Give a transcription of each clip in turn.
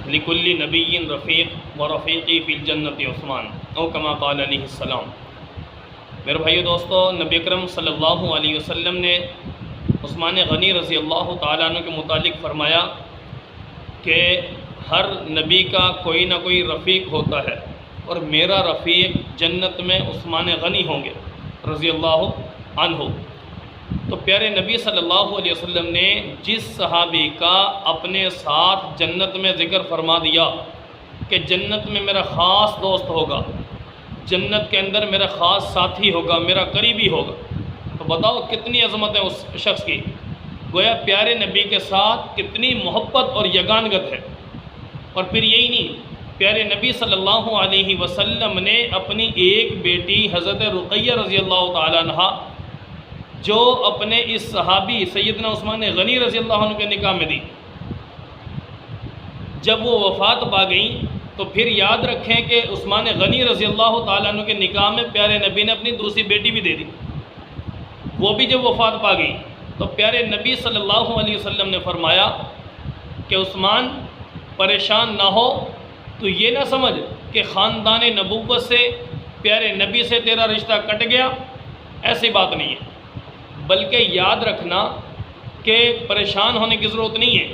لکل نبی رفیق و رفیقی فی الجنت عثمان او کما قال علیہ السلام۔ میرے بھائیو دوستو، نبی اکرم صلی اللہ علیہ وسلم نے عثمان غنی رضی اللہ تعالیٰ عنہ کے متعلق فرمایا کہ ہر نبی کا کوئی نہ کوئی رفیق ہوتا ہے، اور میرا رفیق جنت میں عثمان غنی ہوں گے رضی اللہ عنہ۔ تو پیارے نبی صلی اللہ علیہ وسلم نے جس صحابی کا اپنے ساتھ جنت میں ذکر فرما دیا کہ جنت میں میرا خاص دوست ہوگا، جنت کے اندر میرا خاص ساتھی ہوگا، میرا قریبی ہوگا، تو بتاؤ کتنی عظمت ہے اس شخص کی۔ گویا پیارے نبی کے ساتھ کتنی محبت اور یگانگت ہے۔ اور پھر یہی نہیں، پیارے نبی صلی اللہ علیہ وسلم نے اپنی ایک بیٹی حضرت رقیہ رضی اللہ تعالیٰ عنہ، جو اپنے اس صحابی سیدنا عثمان غنی رضی اللہ عنہ کے نکاح میں دی، جب وہ وفات پا گئیں تو پھر یاد رکھیں کہ عثمان غنی رضی اللہ تعالیٰ عنہ کے نکاح میں پیارے نبی نے اپنی دوسری بیٹی بھی دے دی، وہ بھی جب وفات پا گئی تو پیارے نبی صلی اللہ علیہ وسلم نے فرمایا کہ عثمان پریشان نہ ہو، تو یہ نہ سمجھ کہ خاندان نبوت سے پیارے نبی سے تیرا رشتہ کٹ گیا، ایسی بات نہیں ہے، بلکہ یاد رکھنا کہ پریشان ہونے کی ضرورت نہیں ہے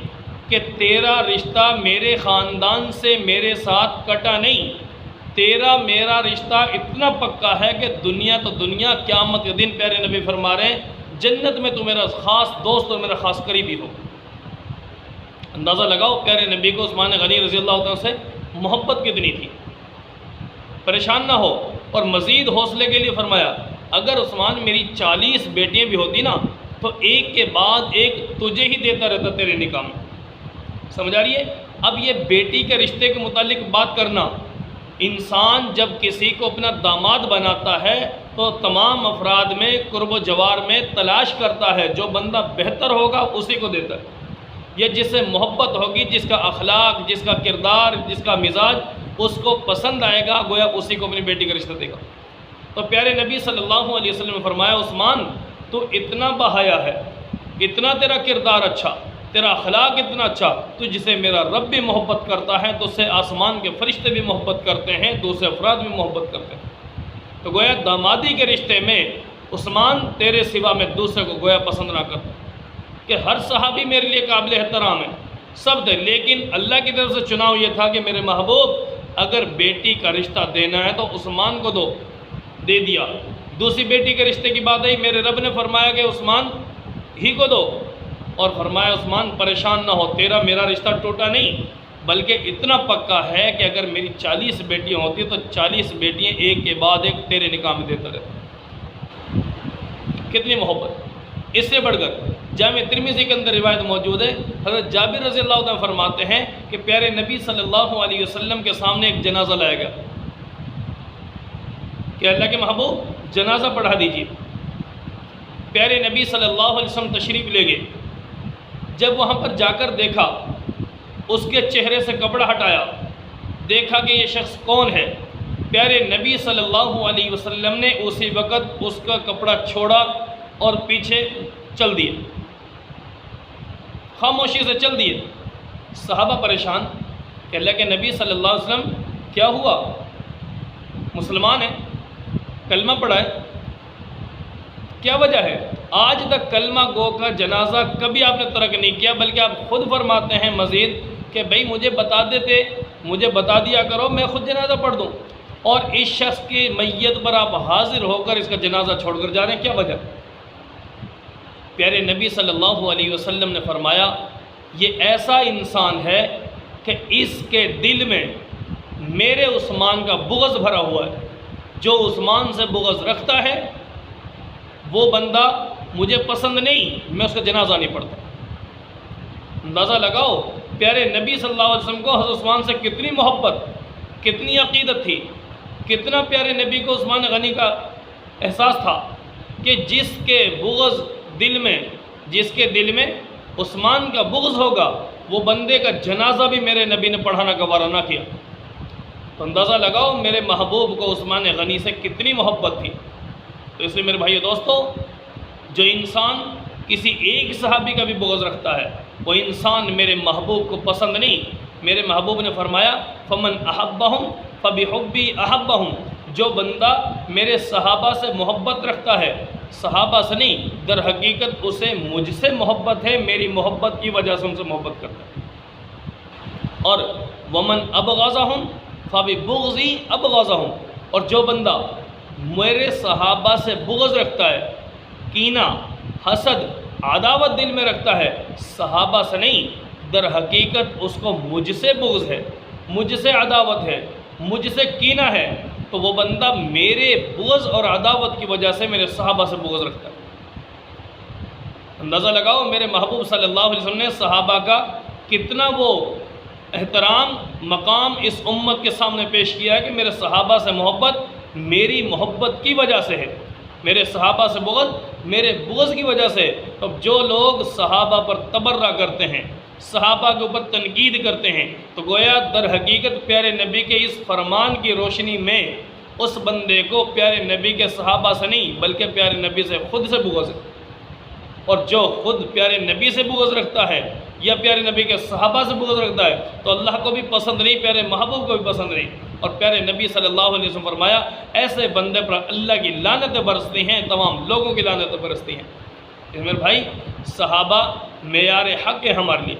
کہ تیرا رشتہ میرے خاندان سے میرے ساتھ کٹا نہیں، تیرا میرا رشتہ اتنا پکا ہے کہ دنیا تو دنیا، قیامت کے دن پیارے نبی فرما رہے ہیں جنت میں تو میرا خاص دوست اور میرا خاص قریبی ہو۔ اندازہ لگاؤ پیارے نبی کو عثمان غنی رضی اللہ عنہ سے محبت کتنی تھی۔ پریشان نہ ہو، اور مزید حوصلے کے لیے فرمایا اگر عثمان میری 40 بیٹیاں بھی ہوتی نا تو ایک کے بعد ایک تجھے ہی دیتا رہتا تیرے نکاح میں۔ سمجھ آ رہی ہے؟ اب یہ بیٹی کے رشتے کے متعلق بات کرنا، انسان جب کسی کو اپنا داماد بناتا ہے تو تمام افراد میں قرب و جوار میں تلاش کرتا ہے، جو بندہ بہتر ہوگا اسی کو دیتا ہے، یا جس سے محبت ہوگی، جس کا اخلاق، جس کا کردار، جس کا مزاج اس کو پسند آئے گا، گویا اسی کو اپنی بیٹی کا رشتہ دے گا۔ تو پیارے نبی صلی اللہ علیہ وسلم نے فرمایا عثمان تو اتنا بحیا ہے، اتنا تیرا کردار اچھا، تیرا اخلاق اتنا اچھا، تو جسے میرا رب بھی محبت کرتا ہے تو اسے آسمان کے فرشتے بھی محبت کرتے ہیں، دوسرے افراد بھی محبت کرتے ہیں۔ تو گویا دامادی کے رشتے میں عثمان تیرے سوا میں دوسرے کو گویا پسند نہ کرتا، کہ ہر صحابی میرے لیے قابل احترام ہے، سب تھے، لیکن اللہ کی طرف سے چناؤ یہ تھا کہ میرے محبوب اگر بیٹی کا رشتہ دینا ہے تو عثمان کو دو، دے دیا۔ دوسری بیٹی کے رشتے کی بات آئی، میرے رب نے فرمایا کہ عثمان ہی کو دو، اور فرمایا عثمان پریشان نہ ہو، تیرا میرا رشتہ ٹوٹا نہیں، بلکہ اتنا پکا ہے کہ اگر میری 40 بیٹیاں ہوتی تو 40 بیٹیاں ایک کے بعد ایک تیرے نکاح میں دیتا رہتا۔ کتنی محبت! اس سے بڑھ کر جامع ترمذی کے اندر روایت موجود ہے، حضرت جابر رضی اللہ عنہ فرماتے ہیں کہ پیارے نبی صلی اللہ علیہ وسلم کے سامنے ایک جنازہ لایا گیا کہ اللہ کے محبوب جنازہ پڑھا دیجیے۔ پیارے نبی صلی اللہ علیہ وسلم تشریف لے گئے، جب وہاں پر جا کر دیکھا، اس کے چہرے سے کپڑا ہٹایا، دیکھا کہ یہ شخص کون ہے، پیارے نبی صلی اللہ علیہ وسلم نے اسی وقت اس کا کپڑا چھوڑا اور پیچھے چل دیے، خاموشی سے چل دیے۔ صحابہ پریشان کہ اللہ کے نبی صلی اللہ علیہ وسلم کیا ہوا؟ مسلمان ہے، کلمہ پڑھا ہے، کیا وجہ ہے؟ آج تک کلمہ گو کا جنازہ کبھی آپ نے ترک نہیں کیا، بلکہ آپ خود فرماتے ہیں مزید کہ بھئی مجھے بتا دیتے، مجھے بتا دیا کرو، میں خود جنازہ پڑھ دوں، اور اس شخص کی میت پر آپ حاضر ہو کر اس کا جنازہ چھوڑ کر جا رہے ہیں، کیا وجہ؟ پیارے نبی صلی اللہ علیہ وسلم نے فرمایا یہ ایسا انسان ہے کہ اس کے دل میں میرے عثمان کا بغض بھرا ہوا ہے، جو عثمان سے بغض رکھتا ہے وہ بندہ مجھے پسند نہیں، میں اس کا جنازہ نہیں پڑھتا۔ اندازہ لگاؤ پیارے نبی صلی اللہ علیہ وسلم کو حضرت عثمان سے کتنی محبت، کتنی عقیدت تھی، کتنا پیارے نبی کو عثمان غنی کا احساس تھا کہ جس کے دل میں عثمان کا بغض ہوگا وہ بندے کا جنازہ بھی میرے نبی نے پڑھانا گوارا نہ کیا۔ تو اندازہ لگاؤ میرے محبوب کو عثمان غنی سے کتنی محبت تھی۔ تو اس لیے میرے بھائیو دوستو، جو انسان کسی ایک صحابی کا بھی بغض رکھتا ہے وہ انسان میرے محبوب کو پسند نہیں، میرے محبوب نے فرمایا فمن احبہم فبحبی احبہم، جو بندہ میرے صحابہ سے محبت رکھتا ہے، صحابہ سے نہیں، در حقیقت اسے مجھ سے محبت ہے، میری محبت کی وجہ سے ان سے محبت کرتا ہے۔ اور ومن ابغضہم فببغضی ابغضہم، اور جو بندہ میرے صحابہ سے بغض رکھتا ہے، کینہ، حسد، عداوت دل میں رکھتا ہے، صحابہ سے نہیں، در حقیقت اس کو مجھ سے بغض ہے، مجھ سے عداوت ہے، مجھ سے کینہ ہے، تو وہ بندہ میرے بغض اور عداوت کی وجہ سے میرے صحابہ سے بغض رکھتا ہے۔ اندازہ لگاؤ میرے محبوب صلی اللہ علیہ وسلم نے صحابہ کا کتنا وہ احترام مقام اس امت کے سامنے پیش کیا ہے کہ میرے صحابہ سے محبت میری محبت کی وجہ سے ہے، میرے صحابہ سے بغض میرے بغض کی وجہ سے۔ تو جو لوگ صحابہ پر تبرہ کرتے ہیں، صحابہ کے اوپر تنقید کرتے ہیں، تو گویا در حقیقت پیارے نبی کے اس فرمان کی روشنی میں اس بندے کو پیارے نبی کے صحابہ سے نہیں بلکہ پیارے نبی سے خود سے بغض ہے۔ اور جو خود پیارے نبی سے بغض رکھتا ہے یا پیارے نبی کے صحابہ سے بغض رکھتا ہے تو اللہ کو بھی پسند نہیں، پیارے محبوب کو بھی پسند نہیں۔ اور پیارے نبی صلی اللہ علیہ وسلم فرمایا ایسے بندے پر اللہ کی لعنتیں برستی ہیں، تمام لوگوں کی لعنتیں برستی ہیں۔ میرے بھائی، صحابہ معیار حق ہے ہمارے لیے،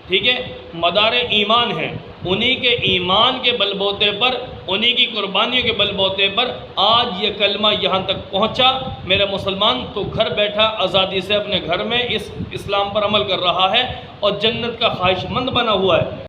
ٹھیک ہے، مدار ایمان ہے، انہی کے ایمان کے بل بوتے پر، انہی کی قربانیوں کے بل بوتے پر آج یہ کلمہ یہاں تک پہنچا۔ میرا مسلمان تو گھر بیٹھا آزادی سے اپنے گھر میں اس اسلام پر عمل کر رہا ہے اور جنت کا خواہش مند بنا ہوا ہے۔